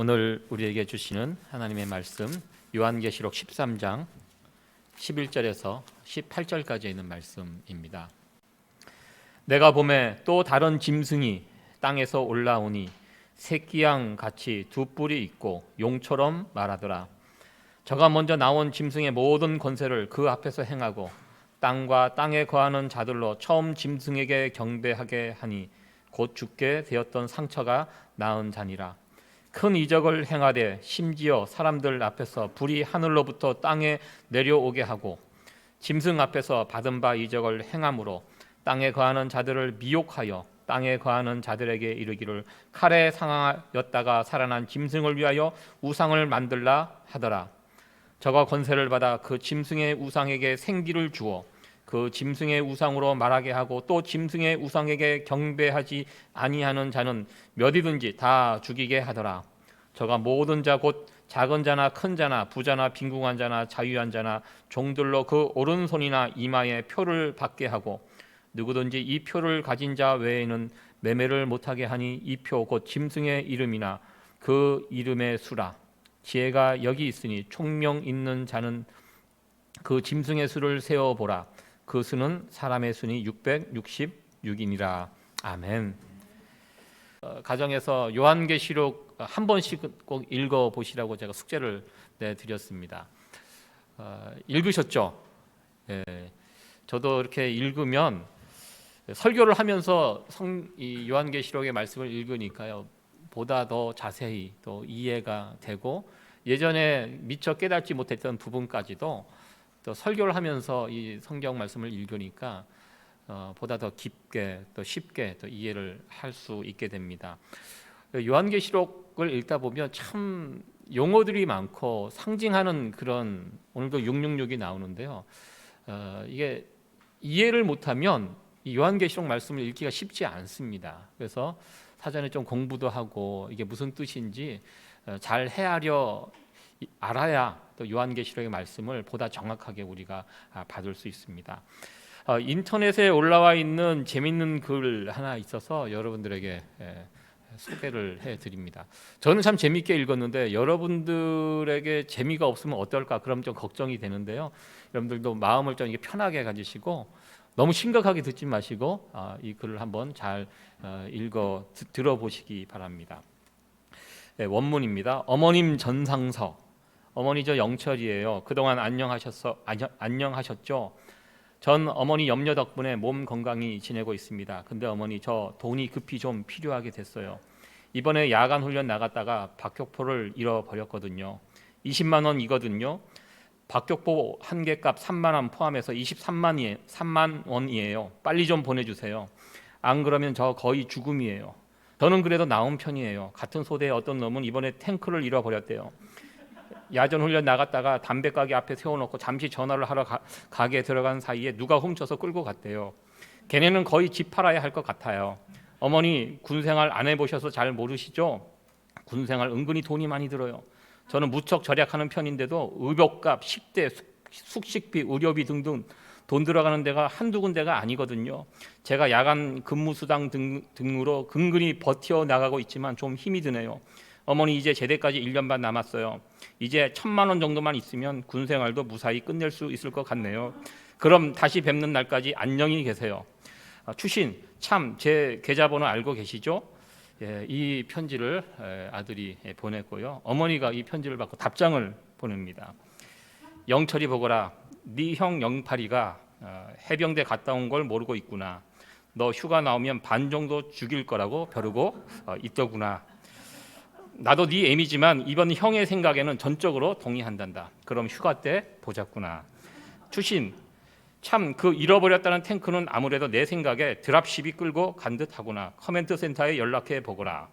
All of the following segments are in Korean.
오늘 우리에게 주시는 하나님의 말씀 요한계시록 13장 11절에서 18절까지 있는 말씀입니다. 내가 보매 또 다른 짐승이 땅에서 올라오니 새끼양 같이 두 뿔이 있고 용처럼 말하더라. 저가 먼저 나온 짐승의 모든 권세를 그 앞에서 행하고 땅과 땅에 거하는 자들로 처음 짐승에게 경배하게 하니 곧 죽게 되었던 상처가 나은 자니라. 큰 이적을 행하되 심지어 사람들 앞에서 불이 하늘로부터 땅에 내려오게 하고 짐승 앞에서 받은 바 이적을 행함으로 땅에 거하는 자들을 미혹하여 땅에 거하는 자들에게 이르기를 칼에 상하였다가 살아난 짐승을 위하여 우상을 만들라 하더라. 저가 권세를 받아 그 짐승의 우상에게 생기를 주어 그 짐승의 우상으로 말하게 하고 또 짐승의 우상에게 경배하지 아니하는 자는 몇이든지 다 죽이게 하더라. 저가 모든 자 곧 작은 자나 큰 자나 부자나 빈궁한 자나 자유한 자나 종들로 그 오른손이나 이마에 표를 받게 하고 누구든지 이 표를 가진 자 외에는 매매를 못하게 하니 이 표 곧 짐승의 이름이나 그 이름의 수라. 지혜가 여기 있으니 총명 있는 자는 그 짐승의 수를 세어보라. 그 수는 사람의 수니 666이니라. 아멘. 가정에서 요한계시록 한 번씩 꼭 읽어보시라고 제가 숙제를 내드렸습니다. 읽으셨죠? 예, 저도 이렇게 읽으면 설교를 하면서 이 요한계시록의 말씀을 읽으니까요, 보다 더 자세히 또 이해가 되고 예전에 미처 깨닫지 못했던 부분까지도 또 설교를 하면서 이 성경 말씀을 읽으니까 보다 더 깊게 또 쉽게 또 이해를 할 수 있게 됩니다. 요한계시록을 읽다 보면 참 용어들이 많고 상징하는 그런, 오늘도 666이 나오는데요, 이게 이해를 못하면 이 요한계시록 말씀을 읽기가 쉽지 않습니다. 그래서 사전에 좀 공부도 하고 이게 무슨 뜻인지 잘 헤아려 알아야 또 요한계시록의 말씀을 보다 정확하게 우리가 받을 수 있습니다. 인터넷에 올라와 있는 재밌는 글 하나 있어서 여러분들에게 소개를 해드립니다. 저는 참 재밌게 읽었는데 여러분들에게 재미가 없으면 어떨까, 그럼 좀 걱정이 되는데요. 여러분들도 마음을 좀 편하게 가지시고 너무 심각하게 듣지 마시고 이 글을 한번 잘 읽어 들어보시기 바랍니다. 원문입니다. 어머님 전상서. 어머니 저 영철이에요. 그동안 안녕하셨죠? 전 어머니 염려 덕분에 몸 건강히 지내고 있습니다. 근데 어머니 저 돈이 급히 좀 필요하게 됐어요. 이번에 야간 훈련 나갔다가 박격포를 잃어버렸거든요. 20만 원이거든요. 박격포 한 개 값 3만 원 포함해서 3만 원이에요. 빨리 좀 보내주세요. 안 그러면 저 거의 죽음이에요. 저는 그래도 나은 편이에요. 같은 소대의 어떤 놈은 이번에 탱크를 잃어버렸대요. 야전 훈련 나갔다가 담배 가게 앞에 세워놓고 잠시 전화를 하러 가게 들어간 사이에 누가 훔쳐서 끌고 갔대요. 걔네는 거의 집 팔아야 할 것 같아요. 어머니 군생활 안 해보셔서 잘 모르시죠? 군생활 은근히 돈이 많이 들어요. 저는 무척 절약하는 편인데도 의복값, 식대, 숙식비, 의료비 등등 돈 들어가는 데가 한두 군데가 아니거든요. 제가 야간 근무수당 등으로 근근히 버텨나가고 있지만 좀 힘이 드네요. 어머니 이제 제대까지 1년 반 남았어요. 이제 1,000만 원 정도만 있으면 군생활도 무사히 끝낼 수 있을 것 같네요. 그럼 다시 뵙는 날까지 안녕히 계세요. 추신, 참 제 계좌번호 알고 계시죠? 이 편지를 아들이 보냈고요. 어머니가 이 편지를 받고 답장을 보냅니다. 영철이 보거라. 네 형 영팔이가 해병대 갔다 온 걸 모르고 있구나. 너 휴가 나오면 반 정도 죽일 거라고 벼르고 있더구나. 나도 네 애미지만 이번 형의 생각에는 전적으로 동의한단다. 그럼 휴가 때 보자꾸나. 추신, 참 그 잃어버렸다는 탱크는 아무래도 내 생각에 드랍십이 끌고 간 듯하구나. 커맨드 센터에 연락해 보거라.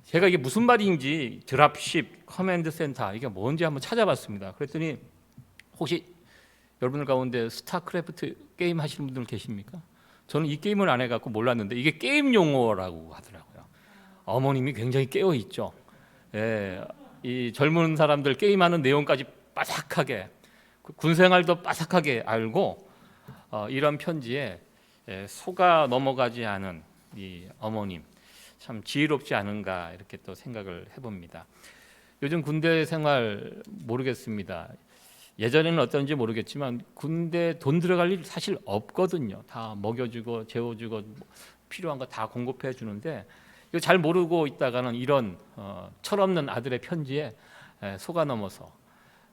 제가 이게 무슨 말인지 드랍십, 커맨드 센터 이게 뭔지 한번 찾아봤습니다. 그랬더니 혹시 여러분들 가운데 스타크래프트 게임 하시는 분들 계십니까? 저는 이 게임을 안 해갖고 몰랐는데 이게 게임 용어라고 하더라고요. 어머님이 굉장히 깨어 있죠. 이 젊은 사람들 게임하는 내용까지 빠삭하게, 군생활도 빠삭하게 알고 이런 편지에 속아 넘어가지 않은 이 어머님, 참 지혜롭지 않은가 이렇게 또 생각을 해봅니다. 요즘 군대 생활 모르겠습니다. 예전에는 어떤지 모르겠지만 군대 돈 들어갈 일 사실 없거든요. 다 먹여주고 재워주고 필요한 거 다 공급해 주는데 이거 잘 모르고 있다가는 이런 철없는 아들의 편지에 속아 넘어서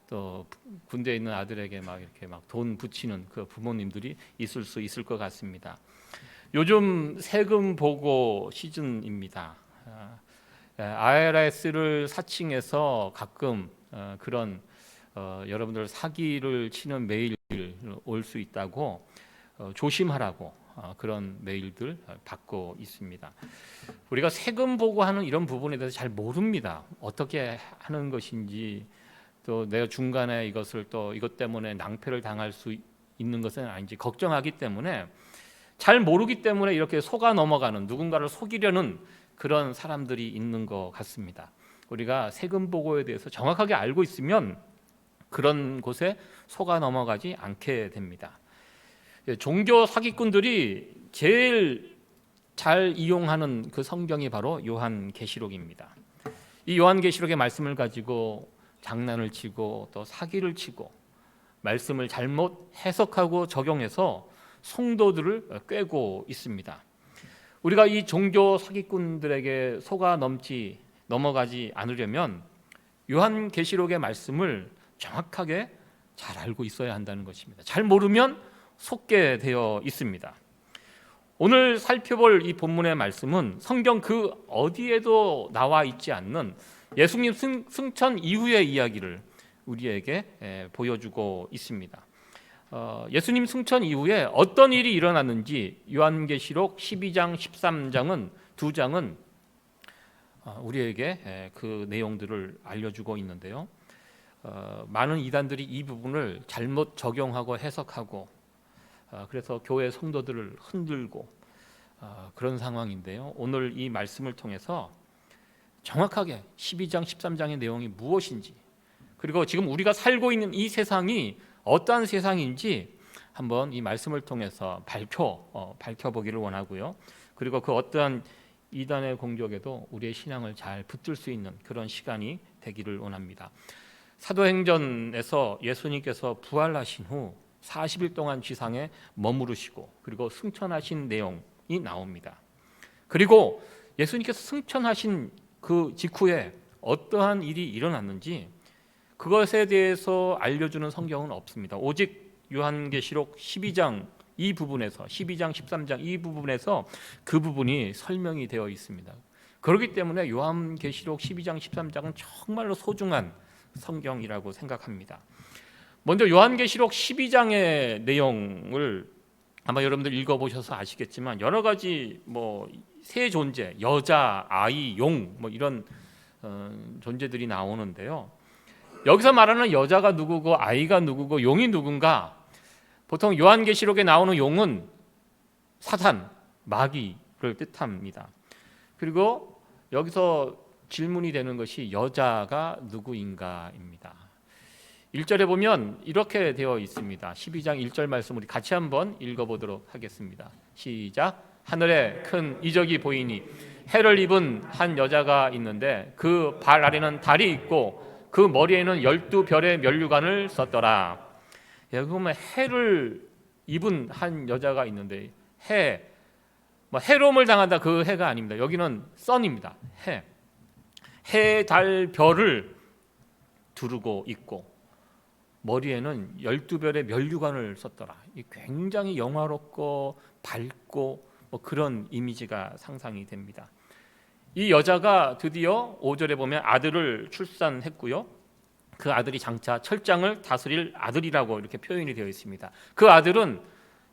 또 군대에 있는 아들에게 막 이렇게 막 돈 붙이는 그 부모님들이 있을 수 있을 것 같습니다. 요즘 세금 보고 시즌입니다. IRS를 사칭해서 가끔 그런 여러분들 사기를 치는 메일 올 수 있다고 조심하라고 그런 메일들 받고 있습니다. 우리가 세금 보고하는 이런 부분에 대해서 잘 모릅니다. 어떻게 하는 것인지 또 내가 중간에 이것을 또 이것 때문에 낭패를 당할 수 있는 것은 아닌지 걱정하기 때문에 잘 모르기 때문에 이렇게 속아 넘어가는 누군가를 속이려는 그런 사람들이 있는 것 같습니다. 우리가 세금 보고에 대해서 정확하게 알고 있으면 그런 곳에 속아 넘어가지 않게 됩니다. 종교 사기꾼들이 제일 잘 이용하는 그 성경이 바로 요한계시록입니다. 이 요한계시록의 말씀을 가지고 장난을 치고 또 사기를 치고 말씀을 잘못 해석하고 적용해서 성도들을 꿰고 있습니다. 우리가 이 종교 사기꾼들에게 속아 넘어가지 않으려면 요한계시록의 말씀을 정확하게 잘 알고 있어야 한다는 것입니다. 잘 모르면 속게 되어 있습니다. 오늘 살펴볼 이 본문의 말씀은 성경 그 어디에도 나와 있지 않는 예수님 승천 이후의 이야기를 우리에게 보여주고 있습니다. 예수님 승천 이후에 어떤 일이 일어났는지 요한계시록 12장, 13장은 두 장은 우리에게 그 내용들을 알려주고 있는데요. 많은 이단들이 이 부분을 잘못 적용하고 해석하고 그래서 교회 성도들을 흔들고 그런 상황인데요. 오늘 이 말씀을 통해서 정확하게 12장, 13장의 내용이 무엇인지 그리고 지금 우리가 살고 있는 이 세상이 어떠한 세상인지 한번 이 말씀을 통해서 밝혀보기를 원하고요. 그리고 그 어떠한 이단의 공격에도 우리의 신앙을 잘 붙들 수 있는 그런 시간이 되기를 원합니다. 사도행전에서 예수님께서 부활하신 후 40일 동안 지상에 머무르시고 그리고 승천하신 내용이 나옵니다. 그리고 예수님께서 승천하신 그 직후에 어떠한 일이 일어났는지 그것에 대해서 알려주는 성경은 없습니다. 오직 요한계시록 12장 이 부분에서 12장 13장 이 부분에서 그 부분이 설명이 되어 있습니다. 그렇기 때문에 요한계시록 12장 13장은 정말로 소중한 성경이라고 생각합니다. 먼저 요한계시록 12장의 내용을 아마 여러분들 읽어보셔서 아시겠지만 여러 가지 세 존재, 여자, 아이, 용 이런 존재들이 나오는데요. 여기서 말하는 여자가 누구고 아이가 누구고 용이 누군가 보통 요한계시록에 나오는 용은 사탄, 마귀를 뜻합니다. 그리고 여기서 질문이 되는 것이 여자가 누구인가입니다. 1절에 보면 이렇게 되어 있습니다. 12장 1절 말씀 우리 같이 한번 읽어보도록 하겠습니다. 시작. 하늘에 큰 이적이 보이니 해를 입은 한 여자가 있는데 그 발 아래는 달이 있고 그 머리에는 12별의 면류관을 썼더라. 여기 보면 해를 입은 한 여자가 있는데 해롬을 당한다 그 해가 아닙니다. 여기는 선입니다. 해, 달, 별을 두르고 있고 머리에는 12별의 면류관을 썼더라. 굉장히 영화롭고 밝고 그런 이미지가 상상이 됩니다. 이 여자가 드디어 5절에 보면 아들을 출산했고요. 그 아들이 장차 철장을 다스릴 아들이라고 이렇게 표현이 되어 있습니다. 그 아들은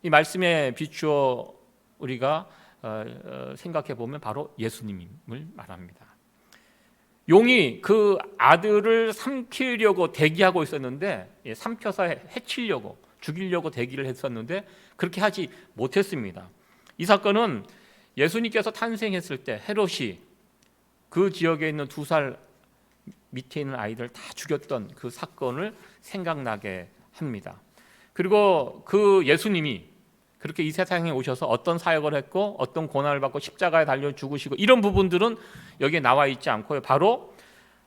이 말씀에 비추어 우리가 생각해 보면 바로 예수님을 말합니다. 용이 그 아들을 삼키려고 대기하고 있었는데 삼켜서 해치려고 죽이려고 대기를 했었는데 그렇게 하지 못했습니다. 이 사건은 예수님께서 탄생했을 때 헤롯이 그 지역에 있는 2살 밑에 있는 아이들 다 죽였던 그 사건을 생각나게 합니다. 그리고 그 예수님이 그렇게 이 세상에 오셔서 어떤 사역을 했고 어떤 고난을 받고 십자가에 달려 죽으시고 이런 부분들은 여기에 나와 있지 않고요. 바로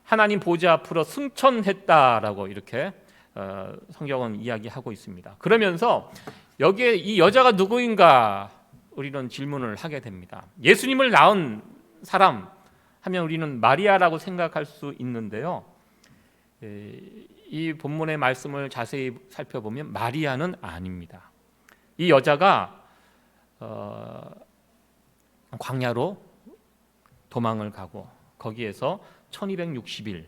하나님 보좌 앞으로 승천했다라고 이렇게 성경은 이야기하고 있습니다. 그러면서 여기에 이 여자가 누구인가 우리는 질문을 하게 됩니다. 예수님을 낳은 사람 하면 우리는 마리아라고 생각할 수 있는데요. 이 본문의 말씀을 자세히 살펴보면 마리아는 아닙니다. 이 여자가 광야로 도망을 가고 거기에서 1260일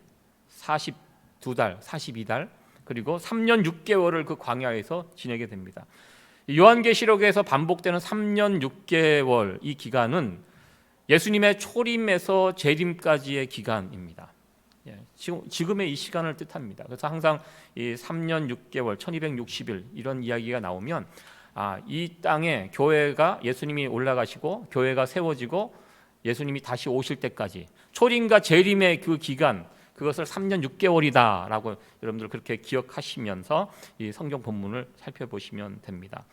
42달 42달 그리고 3년 6개월을 그 광야에서 지내게 됩니다. 요한계시록에서 반복되는 3년 6개월 이 기간은 예수님의 초림에서 재림까지의 기간입니다. 지금의 이 시간을 뜻합니다. 그래서 항상 이 3년 6개월 1260일 이런 이야기가 나오면 이 땅에 교회가 예수님이 올라가시고 교회가 세워지고 예수님이 다시 오실 때까지 초림과 재림의 그 기간 그것을 3년 6개월이다라고 여러분들 그렇게 기억하시면서 이 성경 본문을 살펴보시면 됩니다.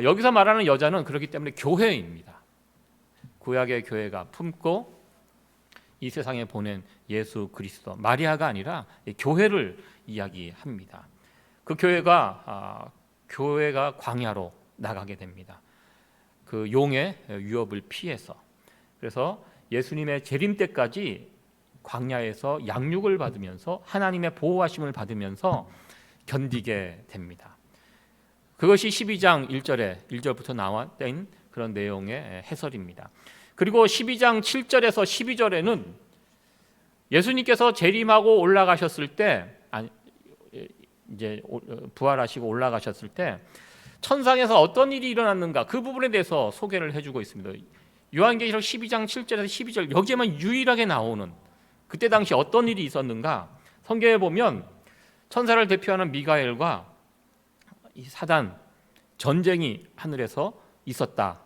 여기서 말하는 여자는 그렇기 때문에 교회입니다. 구약의 교회가 품고 이 세상에 보낸 예수 그리스도 마리아가 아니라 교회를 이야기합니다. 그 교회가 광야로 나가게 됩니다. 그 용의 위협을 피해서 그래서 예수님의 재림 때까지 광야에서 양육을 받으면서 하나님의 보호하심을 받으면서 견디게 됩니다. 그것이 12장 1절부터 나왔던 그런 내용의 해설입니다. 그리고 12장 7절에서 12절에는 예수님께서 재림하고 올라가셨을 때 이제 부활하시고 올라가셨을 때 천상에서 어떤 일이 일어났는가 그 부분에 대해서 소개를 해주고 있습니다. 요한계시록 12장 7절에서 12절 여기에만 유일하게 나오는 그때 당시 어떤 일이 있었는가 성경에 보면 천사를 대표하는 미가엘과 이 사단 전쟁이 하늘에서 있었다.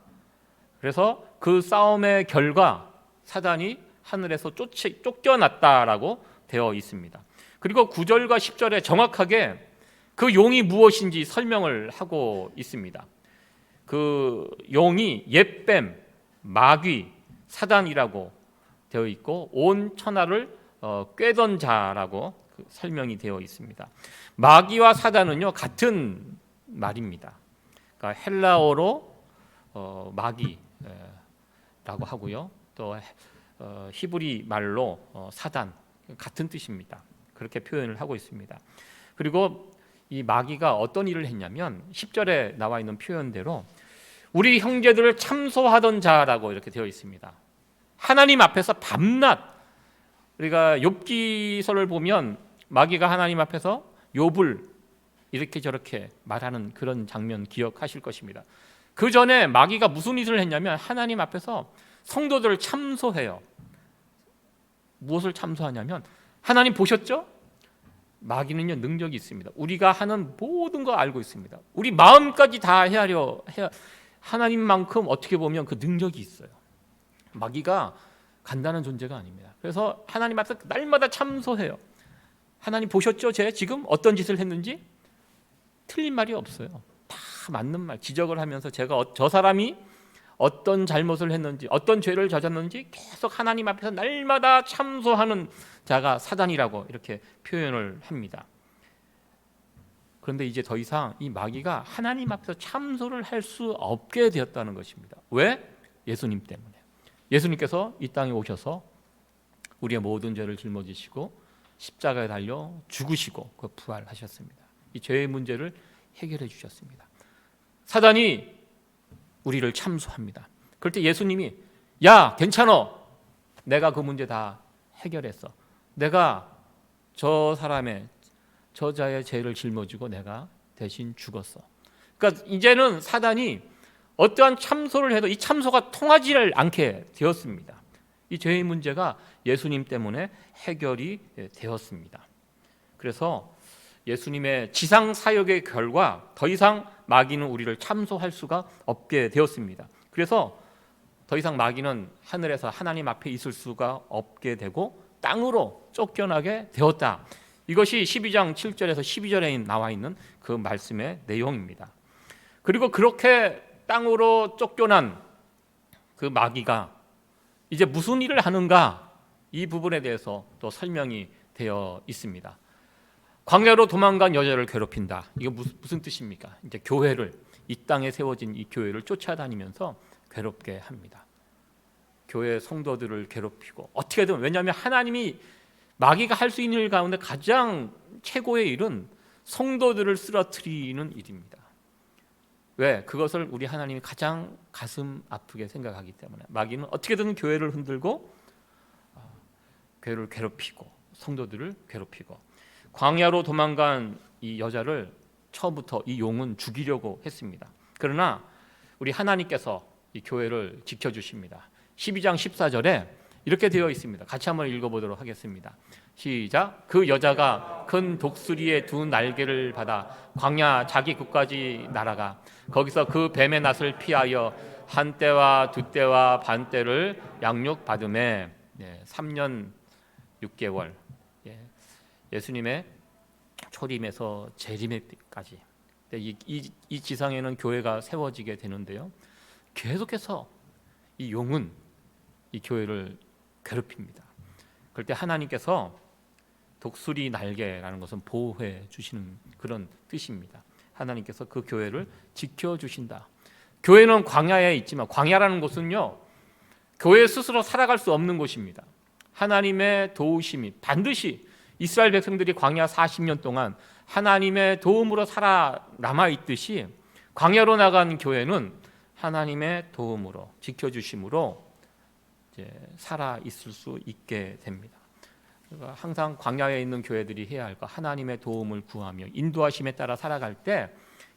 그래서 그 싸움의 결과 사단이 하늘에서 쫓겨났다라고 되어 있습니다. 그리고 9절과 10절에 정확하게 그 용이 무엇인지 설명을 하고 있습니다. 그 용이 옛뱀, 마귀, 사단이라고 되어 있고 온 천하를 꿰던 자라고 설명이 되어 있습니다. 마귀와 사단은요 같은 말입니다. 그러니까 헬라어로 마귀라고 하고요. 또 히브리 말로 사단 같은 뜻입니다. 그렇게 표현을 하고 있습니다. 그리고 이 마귀가 어떤 일을 했냐면 10절에 나와 있는 표현대로 우리 형제들을 참소하던 자라고 이렇게 되어 있습니다. 하나님 앞에서 밤낮 우리가 욥기서를 보면 마귀가 하나님 앞에서 욥을 이렇게 저렇게 말하는 그런 장면 기억하실 것입니다. 그 전에 마귀가 무슨 일을 했냐면 하나님 앞에서 성도들을 참소해요. 무엇을 참소하냐면 하나님 보셨죠? 마귀는요 능력이 있습니다. 우리가 하는 모든 거 알고 있습니다. 우리 마음까지 다 헤아려 하나님만큼 어떻게 보면 그 능력이 있어요. 마귀가 간단한 존재가 아닙니다. 그래서 하나님 앞에서 날마다 참소해요. 하나님 보셨죠? 제 지금 어떤 짓을 했는지 틀린 말이 없어요. 다 맞는 말, 지적을 하면서 제가 저 사람이 어떤 잘못을 했는지 어떤 죄를 져졌는지 계속 하나님 앞에서 날마다 참소하는 자가 사단이라고 이렇게 표현을 합니다. 그런데 이제 더 이상 이 마귀가 하나님 앞에서 참소를 할 수 없게 되었다는 것입니다. 왜? 예수님 때문에. 예수님께서 이 땅에 오셔서 우리의 모든 죄를 짊어지시고 십자가에 달려 죽으시고 그 부활하셨습니다. 이 죄의 문제를 해결해 주셨습니다. 사단이 우리를 참소합니다. 그럴 때 예수님이 야 괜찮어 내가 그 문제 다 해결했어. 내가 저 사람의 저자의 죄를 짊어지고 내가 대신 죽었어. 그러니까 이제는 사단이 어떠한 참소를 해도 이 참소가 통하지를 않게 되었습니다. 이 죄의 문제가 예수님 때문에 해결이 되었습니다. 그래서 예수님의 지상 사역의 결과 더 이상 마귀는 우리를 참소할 수가 없게 되었습니다. 그래서 더 이상 마귀는 하늘에서 하나님 앞에 있을 수가 없게 되고 땅으로 쫓겨나게 되었다. 이것이 12장 7절에서 12절에 나와 있는 그 말씀의 내용입니다. 그리고 그렇게 땅으로 쫓겨난 그 마귀가 이제 무슨 일을 하는가, 이 부분에 대해서 또 설명이 되어 있습니다. 광야로 도망간 여자를 괴롭힌다. 이거 무슨 뜻입니까? 이제 교회를, 이 땅에 세워진 이 교회를 쫓아다니면서 괴롭게 합니다. 교회 성도들을 괴롭히고 어떻게든, 왜냐하면 하나님이 마귀가 할 수 있는 일 가운데 가장 최고의 일은 성도들을 쓰러뜨리는 일입니다. 왜? 그것을 우리 하나님이 가장 가슴 아프게 생각하기 때문에 마귀는 어떻게든 교회를 흔들고 교회를 괴롭히고 성도들을 괴롭히고, 광야로 도망간 이 여자를 처음부터 이 용은 죽이려고 했습니다. 그러나 우리 하나님께서 이 교회를 지켜주십니다. 12장 14절에 이렇게 되어 있습니다. 같이 한번 읽어보도록 하겠습니다. 시작. 그 여자가 큰 독수리의 두 날개를 받아 광야 자기 국까지 날아가 거기서 그 뱀의 낫을 피하여 한 때와 두 때와 반 때를 양육받음에 3년 6개월, 예수님의 초림에서 재림의 때까지 이 지상에는 교회가 세워지게 되는데요, 계속해서 이 용은 이 교회를 괴롭힙니다. 그럴 때 하나님께서 독수리 날개라는 것은 보호해 주시는 그런 뜻입니다. 하나님께서 그 교회를 지켜주신다. 교회는 광야에 있지만 광야라는 곳은요, 교회 스스로 살아갈 수 없는 곳입니다. 하나님의 도우심이 반드시, 이스라엘 백성들이 광야 40년 동안 하나님의 도움으로 살아남아 있듯이 광야로 나간 교회는 하나님의 도움으로, 지켜주심으로 이제 살아 있을 수 있게 됩니다. 그러니까 항상 광야에 있는 교회들이 해야 할 것, 하나님의 도움을 구하며 인도하심에 따라 살아갈 때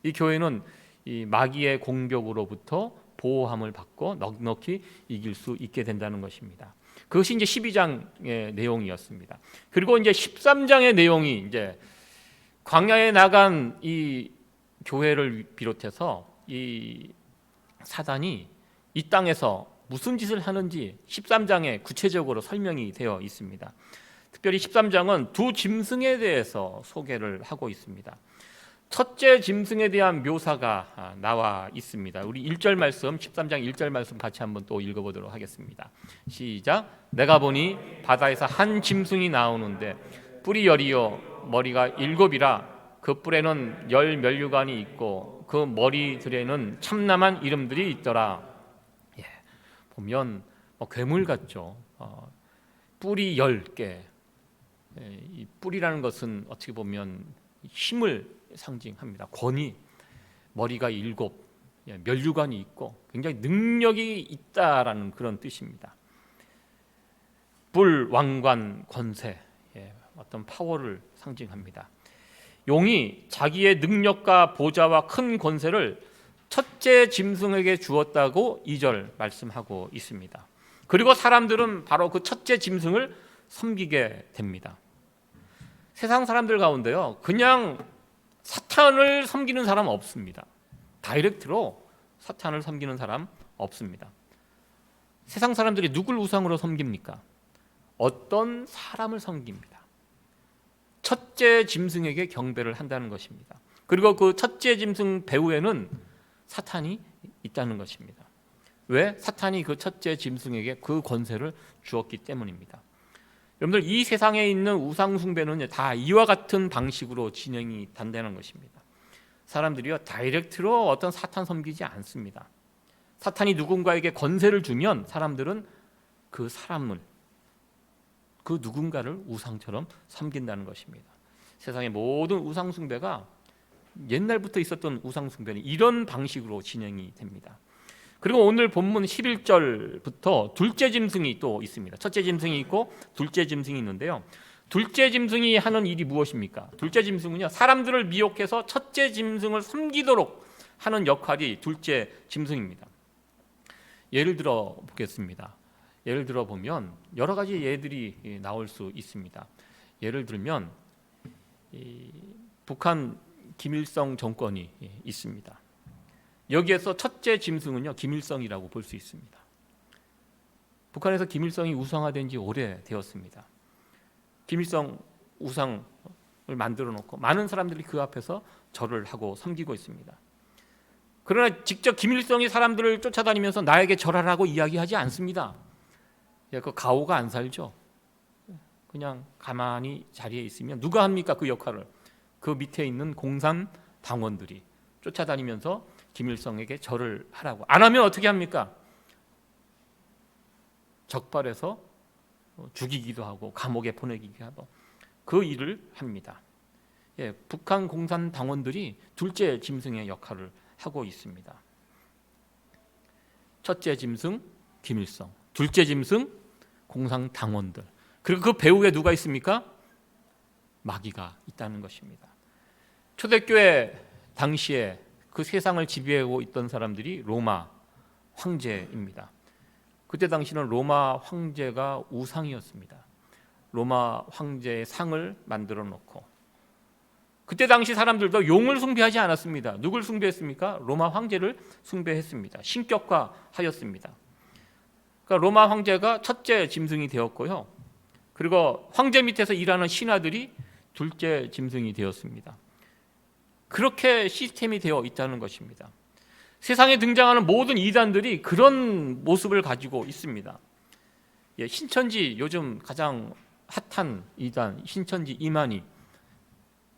이 교회는 이 마귀의 공격으로부터 보호함을 받고 넉넉히 이길 수 있게 된다는 것입니다. 그것이 이제 12장의 내용이었습니다. 그리고 이제 13장의 내용이 이제 광야에 나간 이 교회를 비롯해서 이 사단이 이 땅에서 무슨 짓을 하는지 13장에 구체적으로 설명이 되어 있습니다. 특별히 13장은 두 짐승에 대해서 소개를 하고 있습니다. 첫째 짐승에 대한 묘사가 나와 있습니다. 우리 1절 말씀, 13장 1절 말씀 같이 한번 또 읽어보도록 하겠습니다. 시작. 내가 보니 바다에서 한 짐승이 나오는데 뿔이 10이요 머리가 7이라 그 뿔에는 10 면류관이 있고 그 머리들에는 참남한 이름들이 있더라. 보면 괴물 같죠. 뿔이 10개. 이 뿔이라는 것은 어떻게 보면 힘을 상징합니다. 권위, 머리가 7, 면류관이 있고 굉장히 능력이 있다라는 그런 뜻입니다. 뿔, 왕관, 권세, 어떤 파워를 상징합니다. 용이 자기의 능력과 보좌와 큰 권세를 첫째 짐승에게 주었다고 2절 말씀하고 있습니다. 그리고 사람들은 바로 그 첫째 짐승을 섬기게 됩니다. 세상 사람들 가운데요, 그냥 사탄을 섬기는 사람 없습니다. 다이렉트로 사탄을 섬기는 사람 없습니다. 세상 사람들이 누굴 우상으로 섬깁니까? 어떤 사람을 섬깁니다. 첫째 짐승에게 경배를 한다는 것입니다. 그리고 그 첫째 짐승 배후에는 사탄이 있다는 것입니다. 왜? 사탄이 그 첫째 짐승에게 그 권세를 주었기 때문입니다. 여러분들, 이 세상에 있는 우상 숭배는 다 이와 같은 방식으로 진행이 된다는 것입니다. 사람들이요, 다이렉트로 어떤 사탄 섬기지 않습니다. 사탄이 누군가에게 권세를 주면 사람들은 그 사람을, 그 누군가를 우상처럼 섬긴다는 것입니다. 세상의 모든 우상 숭배가, 옛날부터 있었던 우상 숭배는 이런 방식으로 진행이 됩니다. 그리고 오늘 본문 11절부터 둘째 짐승이 또 있습니다. 첫째 짐승이 있고 둘째 짐승이 있는데요, 둘째 짐승이 하는 일이 무엇입니까? 둘째 짐승은요, 사람들을 미혹해서 첫째 짐승을 섬기도록 하는 역할이 둘째 짐승입니다. 예를 들어 보겠습니다. 예를 들어 보면 여러 가지 예들이 나올 수 있습니다. 예를 들면 북한 김일성 정권이 있습니다. 여기에서 첫째 짐승은요, 김일성이라고 볼 수 있습니다. 북한에서 김일성이 우상화된 지 오래되었습니다. 김일성 우상을 만들어 놓고 많은 사람들이 그 앞에서 절을 하고 섬기고 있습니다. 그러나 직접 김일성이 사람들을 쫓아다니면서 나에게 절하라고 이야기하지 않습니다. 그 가오가 안 살죠. 그냥 가만히 자리에 있으면 누가 합니까? 그 역할을. 그 밑에 있는 공산 당원들이 쫓아다니면서 김일성에게 절을 하라고. 안 하면 어떻게 합니까? 적발해서 죽이기도 하고 감옥에 보내기도 하고 그 일을 합니다. 북한 공산 당원들이 둘째 짐승의 역할을 하고 있습니다. 첫째 짐승 김일성, 둘째 짐승 공산 당원들. 그리고 그 배후에 누가 있습니까? 마귀가 있다는 것입니다. 초대교회 당시에 그 세상을 지배하고 있던 사람들이 로마 황제입니다. 그때 당시는 로마 황제가 우상이었습니다. 로마 황제의 상을 만들어 놓고 그때 당시 사람들도 용을 숭배하지 않았습니다. 누굴 숭배했습니까? 로마 황제를 숭배했습니다. 신격화하였습니다. 그러니까 로마 황제가 첫째 짐승이 되었고요. 그리고 황제 밑에서 일하는 신하들이 둘째 짐승이 되었습니다. 그렇게 시스템이 되어 있다는 것입니다. 세상에 등장하는 모든 이단들이 그런 모습을 가지고 있습니다. 신천지 요즘 가장 핫한 이단 신천지 이만희,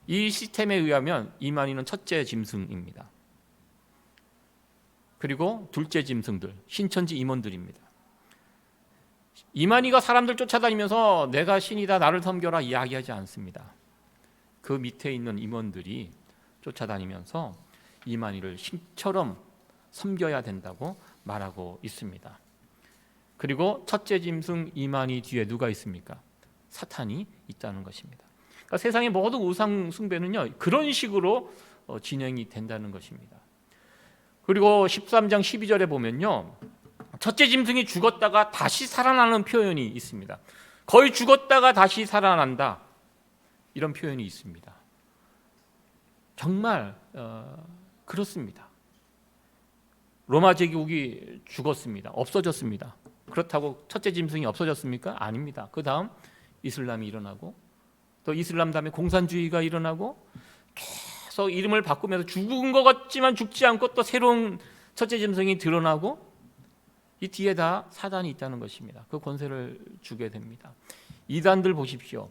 이 시스템에 의하면 이만희는 첫째 짐승입니다. 그리고 둘째 짐승들 신천지 임원들입니다. 이만희가 사람들 쫓아다니면서 내가 신이다 나를 섬겨라 이야기하지 않습니다. 그 밑에 있는 임원들이 쫓아다니면서 이만희를 신처럼 섬겨야 된다고 말하고 있습니다. 그리고 첫째 짐승 이만희 뒤에 누가 있습니까? 사탄이 있다는 것입니다. 그러니까 세상의 모든 우상 숭배는요 그런 식으로 진행이 된다는 것입니다. 그리고 13장 12절에 보면요 첫째 짐승이 죽었다가 다시 살아나는 표현이 있습니다. 거의 죽었다가 다시 살아난다 이런 표현이 있습니다. 정말 그렇습니다. 로마 제국이 죽었습니다. 없어졌습니다. 그렇다고 첫째 짐승이 없어졌습니까? 아닙니다. 그 다음 이슬람이 일어나고 또 이슬람 다음에 공산주의가 일어나고 계속 이름을 바꾸면서 죽은 것 같지만 죽지 않고 또 새로운 첫째 짐승이 드러나고 이 뒤에 다 사단이 있다는 것입니다. 그 권세를 주게 됩니다. 이단들 보십시오.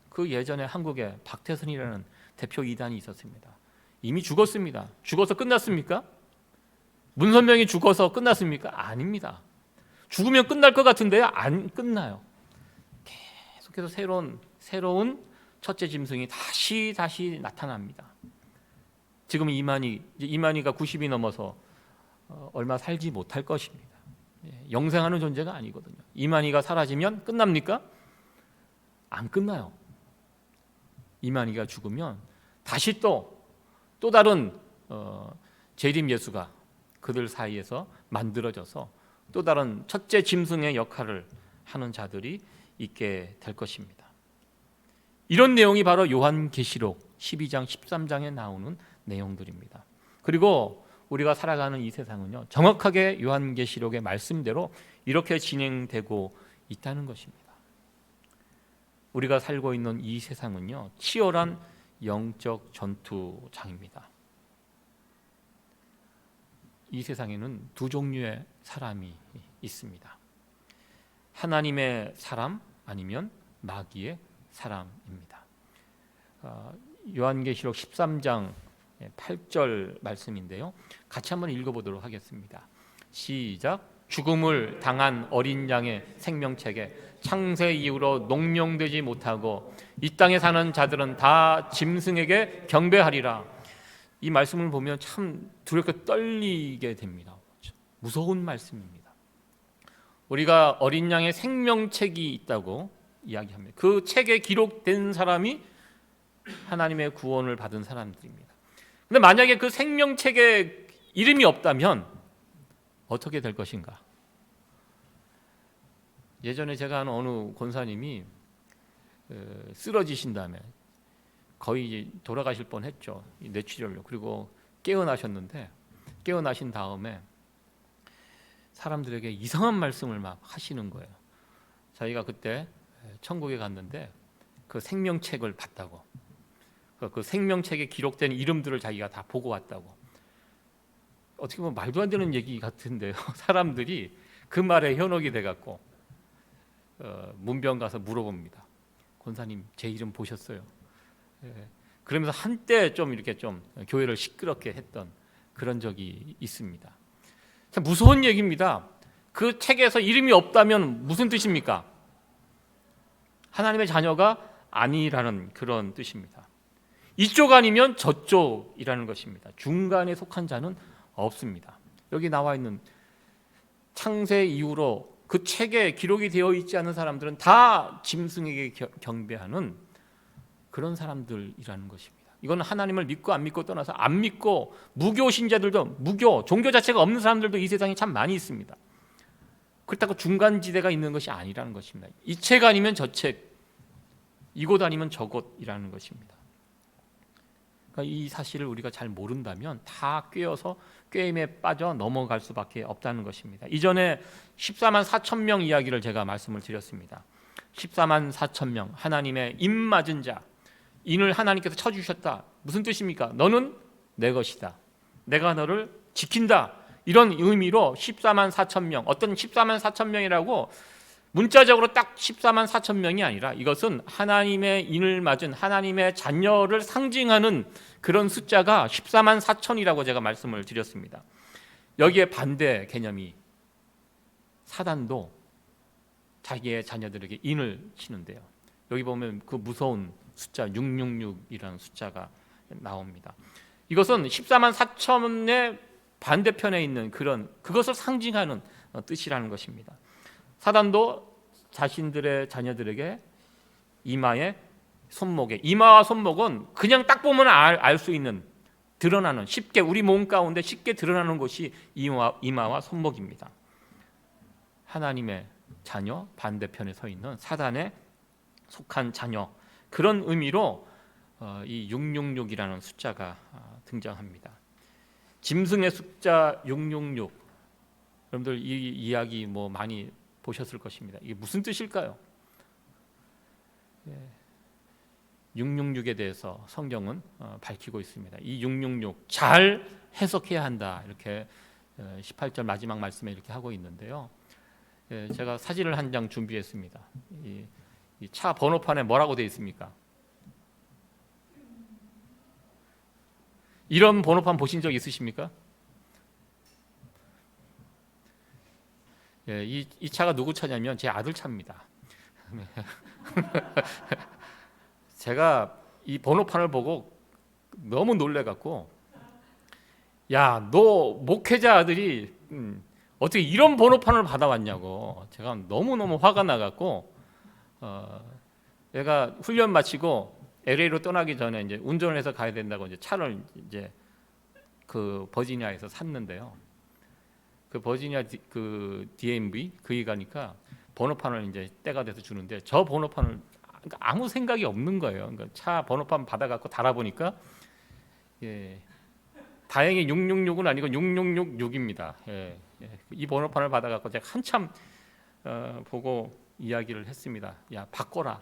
그 예전에 한국에 박태선이라는 대표 이단이 있었습니다. 이미 죽었습니다. 죽어서 끝났습니까? 문선명이 죽어서 끝났습니까? 아닙니다. 죽으면 끝날 것 같은데요? 안 끝나요. 계속해서 새로운 첫째 짐승이 다시 나타납니다. 지금 이만희가 90이 넘어서 얼마 살지 못할 것입니다. 영생하는 존재가 아니거든요. 이만희가 사라지면 끝납니까? 안 끝나요. 이만희가 죽으면 다시 또 다른 재림 예수가 그들 사이에서 만들어져서 또 다른 첫째 짐승의 역할을 하는 자들이 있게 될 것입니다. 이런 내용이 바로 요한계시록 12장 13장에 나오는 내용들입니다. 그리고 우리가 살아가는 이 세상은요 정확하게 요한계시록의 말씀대로 이렇게 진행되고 있다는 것입니다. 우리가 살고 있는 이 세상은요 치열한 영적 전투장입니다. 이 세상에는 두 종류의 사람이 있습니다. 하나님의 사람 아니면 마귀의 사람입니다. 요한계시록 13장 8절 말씀인데요. 같이 한번 읽어보도록 하겠습니다. 시작. 죽음을 당한 어린 양의 생명책에 창세 이후로 농명되지 못하고 이 땅에 사는 자들은 다 짐승에게 경배하리라. 이 말씀을 보면 참 두렵게 떨리게 됩니다. 무서운 말씀입니다. 우리가 어린 양의 생명책이 있다고 이야기합니다. 그 책에 기록된 사람이 하나님의 구원을 받은 사람들입니다. 근데 만약에 그 생명책에 이름이 없다면 어떻게 될 것인가? 예전에 제가 아는 어느 권사님이 쓰러지신 다음에 거의 돌아가실 뻔했죠. 뇌출혈로. 그리고 깨어나셨는데 깨어나신 다음에 사람들에게 이상한 말씀을 막 하시는 거예요. 자기가 그때 천국에 갔는데 그 생명책을 봤다고. 그 생명책에 기록된 이름들을 자기가 다 보고 왔다고. 어떻게 보면 말도 안 되는 얘기 같은데요. 사람들이 그 말에 현혹이 돼갖고 문병 가서 물어봅니다. 권사님 제 이름 보셨어요? 예. 그러면서 한때 좀 이렇게 좀 교회를 시끄럽게 했던 그런 적이 있습니다. 참 무서운 얘기입니다. 그 책에서 이름이 없다면 무슨 뜻입니까? 하나님의 자녀가 아니라는 그런 뜻입니다. 이쪽 아니면 저쪽이라는 것입니다. 중간에 속한 자는 없습니다. 여기 나와 있는 창세 이후로 그 책에 기록이 되어 있지 않은 사람들은 다 짐승에게 경배하는 그런 사람들이라는 것입니다. 이건 하나님을 믿고 안 믿고 떠나서 안 믿고 무교 신자들도, 무교 종교 자체가 없는 사람들도 이 세상에 참 많이 있습니다. 그렇다고 중간지대가 있는 것이 아니라는 것입니다. 이 책 아니면 저 책, 이곳 아니면 저곳이라는 것입니다. 그러니까 이 사실을 우리가 잘 모른다면 다 꿰어서 꿰임에 빠져 넘어갈 수밖에 없다는 것입니다. 이전에 14만 4천 명 이야기를 제가 말씀을 드렸습니다. 14만 4천 명, 하나님의 입 맞은 자, 인을 하나님께서 쳐주셨다. 무슨 뜻입니까? 너는 내 것이다. 내가 너를 지킨다. 이런 의미로 14만 4천 명, 어떤 14만 4천 명이라고 문자적으로 딱 14만 4천 명이 아니라 이것은 하나님의 인을 맞은 하나님의 자녀를 상징하는 그런 숫자가 14만 4천이라고 제가 말씀을 드렸습니다. 여기에 반대 개념이 사단도 자기의 자녀들에게 인을 치는데요. 여기 보면 그 무서운 숫자 666이라는 숫자가 나옵니다. 이것은 14만 4천의 반대편에 있는 그것을 상징하는 뜻이라는 것입니다. 사단도 자신들의 자녀들에게 이마에 손목에, 이마와 손목은 그냥 딱 보면 알 수 있는, 드러나는, 쉽게 우리 몸 가운데 쉽게 드러나는 것이 이마와 손목입니다. 하나님의 자녀, 반대편에 서 있는 사단에 속한 자녀, 그런 의미로 이 666이라는 숫자가 등장합니다. 짐승의 숫자 666, 여러분들 이 이야기 뭐 많이 보셨을 것입니다. 이게 무슨 뜻일까요? 666에 대해서 성경은 밝히고 있습니다. 이 666 잘 해석해야 한다, 이렇게 18절 마지막 말씀에 이렇게 하고 있는데요. 제가 사진을 한 장 준비했습니다. 이 차 번호판에 뭐라고 되어 있습니까? 이런 번호판 보신 적 있으십니까? 이 차가 누구 차냐면 제 아들 차입니다. 제가 이 번호판을 보고 너무 놀래갖고, 야, 너 목회자 아들이 어떻게 이런 번호판을 받아왔냐고 제가 너무너무 화가 나갖고, 얘가 훈련 마치고 LA로 떠나기 전에 이제 운전을 해서 가야 된다고 이제 차를 이제 그 버지니아에서 샀는데요. 그 버지니아 그 DMV 거기 가니까 번호판을 이제 때가 돼서 주는데 저 번호판을 아무 생각이 없는 거예요. 그러니까 차 번호판 받아갖고 달아보니까 다행히 666은 아니고 6666입니다. 이 번호판을 받아갖고 제가 한참 보고 이야기를 했습니다. 야, 바꿔라.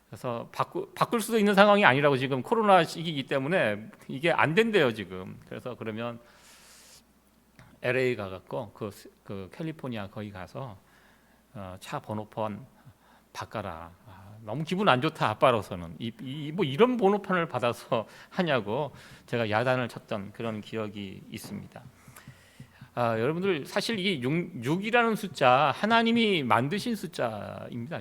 그래서 바꿀 수도 있는 상황이 아니라고, 지금 코로나 시기이기 때문에 이게 안 된대요 지금. 그래서 그러면 LA 가갖고 그 캘리포니아 거기 가서 차 번호판 바꿔라. 너무 기분 안 좋다, 아빠로서는. 뭐 이런 번호판을 받아서 하냐고 제가 야단을 쳤던 그런 기억이 있습니다. 여러분들 사실 이 6이라는 숫자 하나님이 만드신 숫자입니다.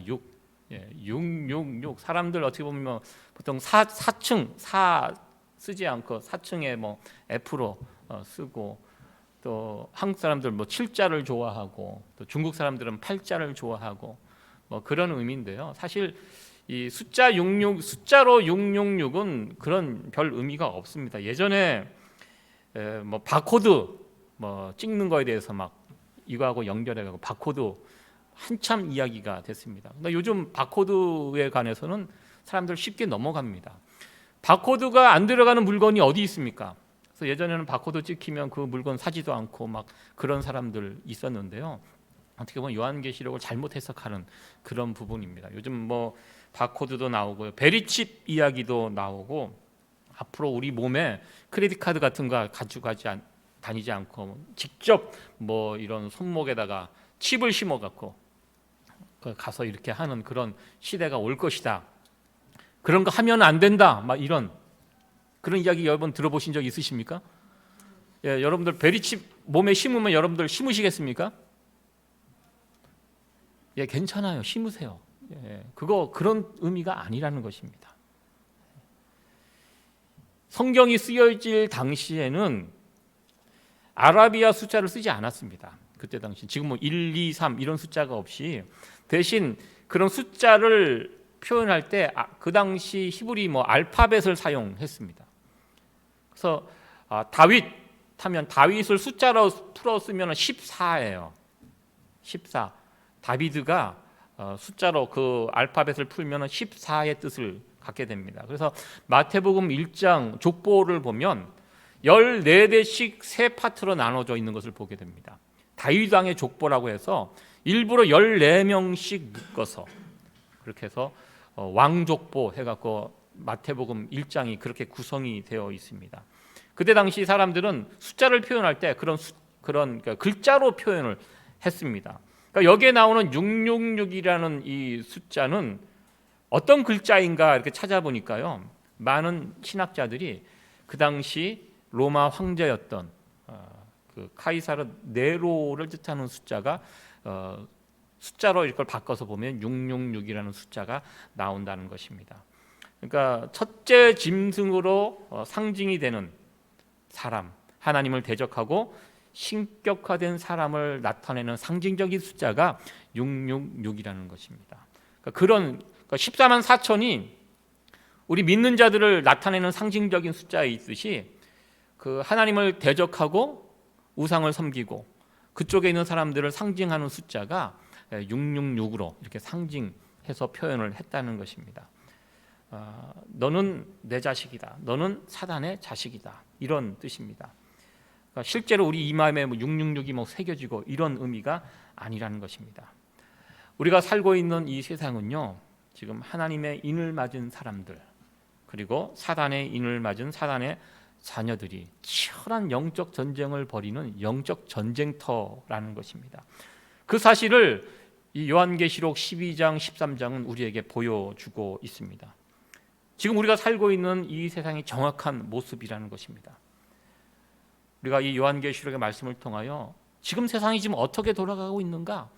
666. 사람들 어떻게 보면 보통 4층 4 쓰지 않고 4층에 뭐 F로 쓰고, 또 한국 사람들 뭐 7자를 좋아하고, 또 중국 사람들은 8자를 좋아하고, 뭐 그런 의미인데요. 사실 이 숫자로 666은 그런 별 의미가 없습니다. 예전에 뭐 바코드 뭐 찍는 거에 대해서 막 이거하고 연결해가지고 바코드 한참 이야기가 됐습니다. 근데 요즘 바코드에 관해서는 사람들 쉽게 넘어갑니다. 바코드가 안 들어가는 물건이 어디 있습니까? 그래서 예전에는 바코드 찍히면 그 물건 사지도 않고 막 그런 사람들 있었는데요. 어떻게 보면 요한계시록을 잘못 해석하는 그런 부분입니다. 요즘 뭐 바코드도 나오고요, 베리칩 이야기도 나오고, 앞으로 우리 몸에 크레딧 카드 같은 거 가지고 가지 다니지 않고 직접 뭐 이런 손목에다가 칩을 심어 갖고 가서 이렇게 하는 그런 시대가 올 것이다. 그런 거 하면 안 된다. 막 이런 그런 이야기 여러분 들어보신 적 있으십니까? 예, 여러분들 베리칩 몸에 심으면 여러분들 심으시겠습니까? 예, 괜찮아요. 심으세요. 예, 그거 그런 의미가 아니라는 것입니다. 성경이 쓰여질 당시에는 아라비아 숫자를 쓰지 않았습니다. 그때 당시 지금 뭐 1, 2, 3 이런 숫자가 없이 대신 그런 숫자를 표현할 때 그 당시 히브리 뭐 알파벳을 사용했습니다. 그래서 다윗 하면 다윗을 숫자로 풀어 쓰면 14예요. 14. 다비드가 숫자로 그 알파벳을 풀면 14의 뜻을 갖게 됩니다. 그래서 마태복음 1장 족보를 보면 14대씩 세 파트로 나눠져 있는 것을 보게 됩니다. 다윗 왕의 족보라고 해서 일부러 14명씩 묶어서 그렇게 해서 왕족보 해갖고 마태복음 1장이 그렇게 구성이 되어 있습니다. 그때 당시 사람들은 숫자를 표현할 때 그런 그러니까 글자로 표현을 했습니다. 그러니까 여기에 나오는 666이라는 이 숫자는 어떤 글자인가 이렇게 찾아보니까요, 많은 신학자들이 그 당시 로마 황제였던 그 카이사르 네로를 뜻하는 숫자가 숫자로 이걸 바꿔서 보면 666이라는 숫자가 나온다는 것입니다. 그러니까 첫째 짐승으로 상징이 되는 사람, 하나님을 대적하고 신격화된 사람을 나타내는 상징적인 숫자가 666이라는 것입니다. 그러니까 14만 4천이 우리 믿는 자들을 나타내는 상징적인 숫자에 있듯이 그 하나님을 대적하고 우상을 섬기고 그쪽에 있는 사람들을 상징하는 숫자가 666으로 이렇게 상징해서 표현을 했다는 것입니다. 너는 내 자식이다. 너는 사단의 자식이다. 이런 뜻입니다. 그러니까 실제로 우리 이마에 666이 뭐 새겨지고 이런 의미가 아니라는 것입니다. 우리가 살고 있는 이 세상은요, 지금 하나님의 인을 맞은 사람들 그리고 사단의 인을 맞은 사단의 자녀들이 치열한 영적 전쟁을 벌이는 영적 전쟁터라는 것입니다. 그 사실을 이 요한계시록 12장 13장은 우리에게 보여주고 있습니다. 지금 우리가 살고 있는 이 세상의 정확한 모습이라는 것입니다. 우리가 이 요한계시록의 말씀을 통하여 지금 세상이 지금 어떻게 돌아가고 있는가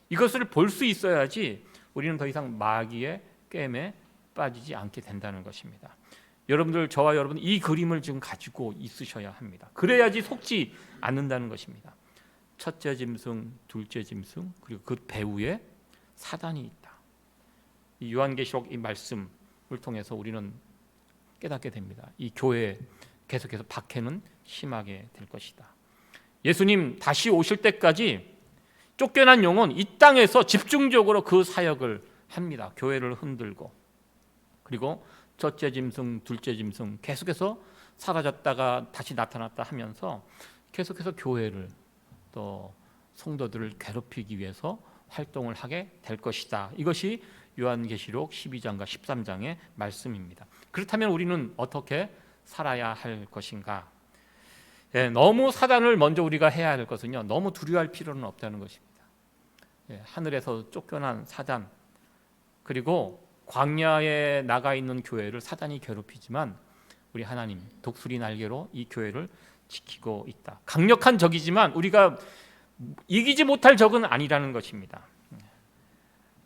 이것을 볼 수 있어야지 우리는 더 이상 마귀의 꿰매 빠지지 않게 된다는 것입니다. 여러분들, 저와 여러분 이 그림을 지금 가지고 있으셔야 합니다. 그래야지 속지 않는다는 것입니다. 첫째 짐승, 둘째 짐승, 그리고 그 배후에 사단이 있다. 이 요한계시록 이 말씀을 통해서 우리는 깨닫게 됩니다. 이 교회에 계속해서 박해는 심하게 될 것이다. 예수님 다시 오실 때까지 쫓겨난 영혼 이 땅에서 집중적으로 그 사역을 합니다. 교회를 흔들고, 그리고 첫째 짐승, 둘째 짐승 계속해서 사라졌다가 다시 나타났다 하면서 계속해서 교회를 또 성도들을 괴롭히기 위해서 활동을 하게 될 것이다. 이것이 요한계시록 12장과 13장의 말씀입니다. 그렇다면 우리는 어떻게 살아야 할 것인가? 너무 사단을 먼저 우리가 해야 할 것은요, 너무 두려워할 필요는 없다는 것입니다. 하늘에서 쫓겨난 사단, 그리고 광야에 나가 있는 교회를 사단이 괴롭히지만 우리 하나님 독수리 날개로 이 교회를 지키고 있다. 강력한 적이지만 우리가 이기지 못할 적은 아니라는 것입니다.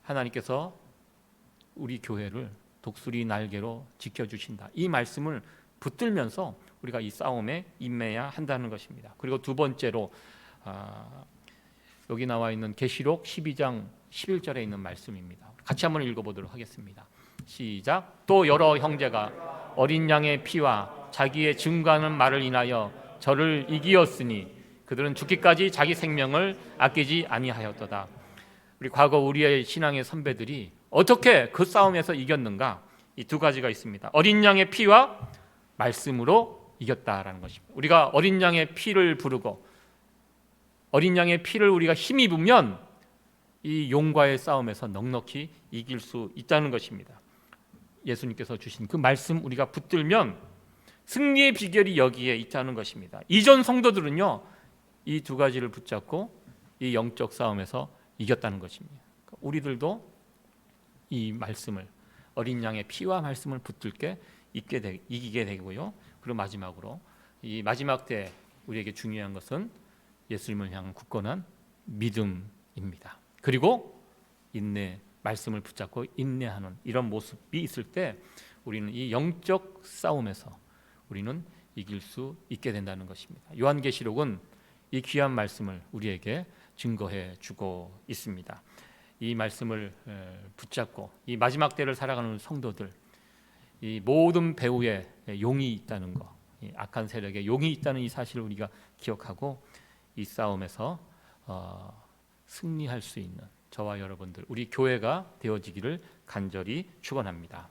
하나님께서 우리 교회를 독수리 날개로 지켜주신다. 이 말씀을 붙들면서 우리가 이 싸움에 임해야 한다는 것입니다. 그리고 두 번째로 여기 나와 있는 계시록 12장 11절에 있는 말씀입니다. 같이 한번 읽어보도록 하겠습니다. 시작. 또 여러 형제가 어린 양의 피와 자기의 증거하는 말을 인하여 저를 이기었으니 그들은 죽기까지 자기 생명을 아끼지 아니하였도다. 우리 과거 우리의 신앙의 선배들이 어떻게 그 싸움에서 이겼는가? 이 두 가지가 있습니다. 어린 양의 피와 말씀으로 이겼다라는 것입니다. 우리가 어린 양의 피를 부르고 어린 양의 피를 우리가 힘입으면 이 용과의 싸움에서 넉넉히 이길 수 있다는 것입니다. 예수님께서 주신 그 말씀 우리가 붙들면 승리의 비결이 여기에 있다는 것입니다. 이전 성도들은요, 이 두 가지를 붙잡고 이 영적 싸움에서 이겼다는 것입니다. 우리들도 이 말씀을, 어린 양의 피와 말씀을 붙들게 이기게 되고요. 그리고 마지막으로 이 마지막 때 우리에게 중요한 것은 예수님을 향한 굳건한 믿음입니다. 그리고 인내, 말씀을 붙잡고 인내하는 이런 모습이 있을 때 우리는 이 영적 싸움에서 우리는 이길 수 있게 된다는 것입니다. 요한계시록은 이 귀한 말씀을 우리에게 증거해 주고 있습니다. 이 말씀을 붙잡고 이 마지막 때를 살아가는 성도들, 이 모든 배후에 용이 있다는 것, 이 악한 세력에 용이 있다는 이 사실을 우리가 기억하고 이 싸움에서 승리할 수 있는 저와 여러분들, 우리 교회가 되어지기를 간절히 축원합니다.